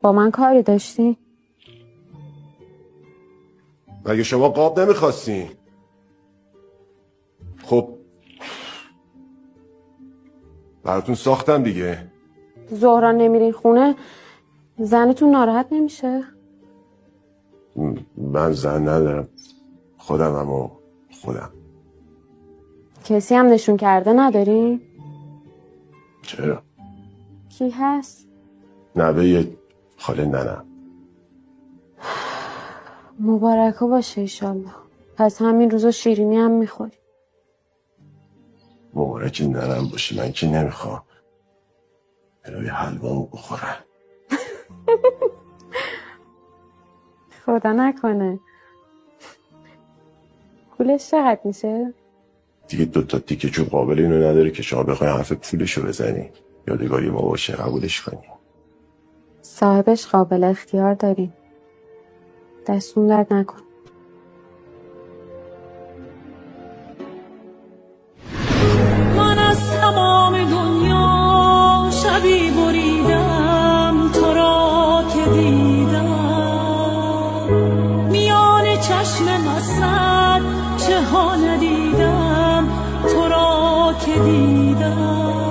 با من کاری داشتی؟ مگه شما قاب نمیخواستین؟ خب براتون ساختم دیگه. زهرا نمیرین خونه زنتون ناراحت نمیشه؟ من زن ندارم، خودم و خودم. کسی هم نشون کرده نداری؟ چرا؟ کی هست؟ نوه خاله ننم. مبارکه باشه ایشالله. پس همین روزا شیرینی هم میخوری. مبارک ننم باشی، من که نمیخوام. برای حلوامو بخورم. خدا نکنه. پولش چقدر میشه؟ دیگه 2 تا تیکه چوب قابل اینو نداره که شما بخوای حرف پولشو بزنی، یادگاری ما باشه قبولش کنی. صاحبش قابل اختیار داریم. دستون درد نکن. من از تمام دنیا شبی بریدم تو را که دیدم، میان چشم مست چه ها ندیدم تو را که دیدم.